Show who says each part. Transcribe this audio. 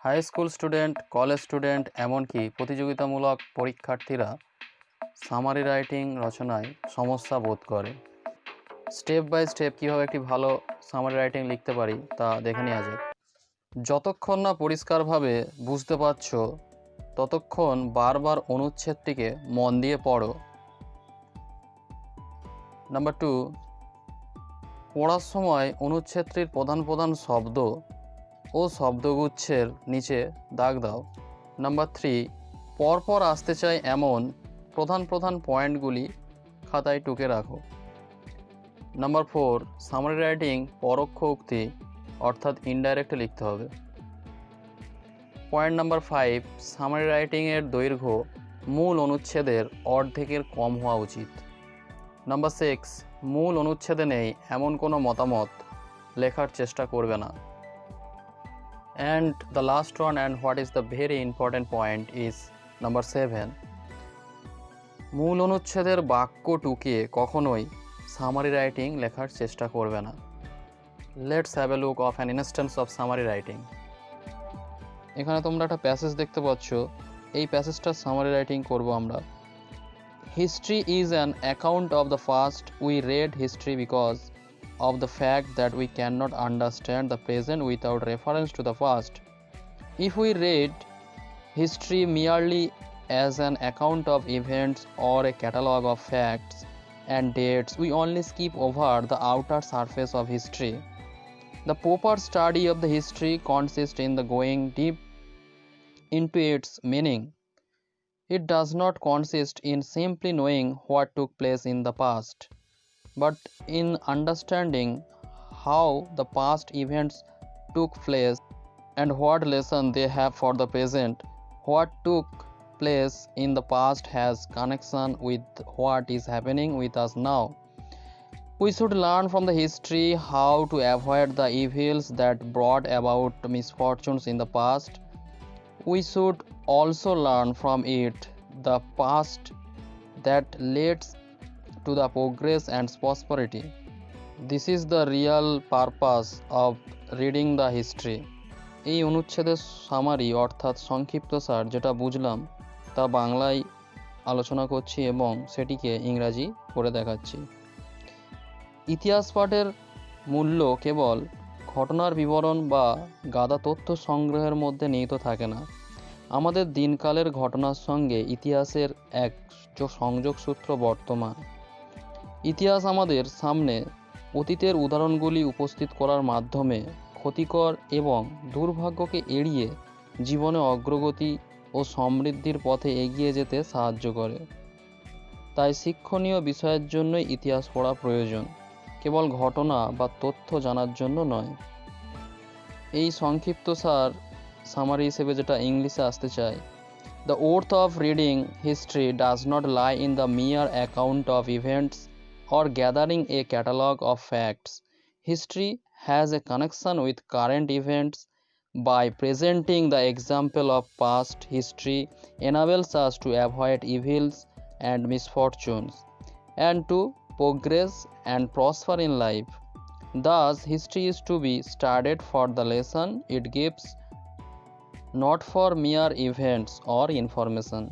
Speaker 1: High school student, college student, এমনকি প্রতিযোগিতামূলক পরীক্ষার্থীরা সামারি রাইটিং রচনায় সমস্যা বোধ করে। স্টেপ বাই স্টেপ কীভাবে একটি ভালো সামারি রাইটিং লিখতে পারি তা দেখে নেওয়া যাক। যতক্ষণ না পরিষ্কারভাবে বুঝতে পারছো ততক্ষণ বারবার অনুচ্ছেদটিকে মন দিয়ে পড়ো। নাম্বার 2, পড়ার সময় অনুচ্ছেদটির প্রধান প্রধান শব্দ ও শব্দগুচ্ছের নিচে দাগ দাও। নাম্বার 3, পরপর আসতে চাই এমন প্রধান প্রধান পয়েন্টগুলি খাতায় টুকে রাখো। নাম্বার 4, সামারি রাইটিং পরোক্ষ উক্তি অর্থাৎ ইনডাইরেক্টে লিখতে হবে। পয়েন্ট নাম্বার 5, সামারি রাইটিংয়ের দৈর্ঘ্য মূল অনুচ্ছেদের অর্ধেকের কম হওয়া উচিত। নাম্বার 6, মূল অনুচ্ছেদে নেই এমন কোনো মতামত লেখার চেষ্টা করবে না। And the last one, and what is the very important point, is number 7, মূল অনুচ্ছেদের বাক্য টুকিয়ে কখনোই সামারি রাইটিং লেখার চেষ্টা করবে না। Let's have a look of an instance of summary writing. এখানে তোমরা একটা প্যাসেজ দেখতে পাচ্ছ, এই প্যাসেজটা সামারি রাইটিং করব আমরা। History is an account of the fast. We red history because of the fact that we cannot understand the present without reference to the past. If we read history merely as an account of events or a catalogue of facts and dates, we only skip over the outer surface of history. The proper study of the history consists in the going deep into its meaning. It does not consist in simply knowing what took place in the past, but in understanding how the past events took place and what lesson they have for the present. What took place in the past has connection with what is happening with us now. We should learn from the history how to avoid the evils that brought about misfortunes in the past. We should also learn from it the past that leads to the progress and prosperity. This is the real purpose of reading the history. এই অনুচ্ছেদের summary অর্থাৎ সংক্ষিপ্তসার যেটা বুঝলাম তা বাংলায় আলোচনা করছি এবং সেটিকে ইংরাজি করে দেখাচ্ছি। ইতিহাস পাঠের মূল্য কেবল ঘটনার বিবরণ বা গাদা তথ্য সংগ্রহের মধ্যে নিহিত থাকে না। আমাদের দিনকালের ঘটনার সঙ্গে ইতিহাসের এক সংযোগ সূত্র বর্তমান। ইতিহাস আমাদের সামনে অতীতের উদাহরণগুলি উপস্থিত করার মাধ্যমে ক্ষতিকর এবং দুর্ভাগ্যকে এড়িয়ে জীবনে অগ্রগতি ও সমৃদ্ধির পথে এগিয়ে যেতে সাহায্য করে। তাই শিক্ষণীয় বিষয়ের জন্যই ইতিহাস পড়া প্রয়োজন, কেবল ঘটনা বা তথ্য জানার জন্য নয়। এই সংক্ষিপ্তসার সামারি হিসেবে যেটা ইংলিশে আসতে চাই, The worth of reading history does not lie in the mere account of events or gathering a catalogue of facts. History has a connection with current events. By presenting the example of past, history enables us to avoid evils and misfortunes and to progress and prosper in life. Thus, history is to be studied for the lesson it gives, not for mere events or information.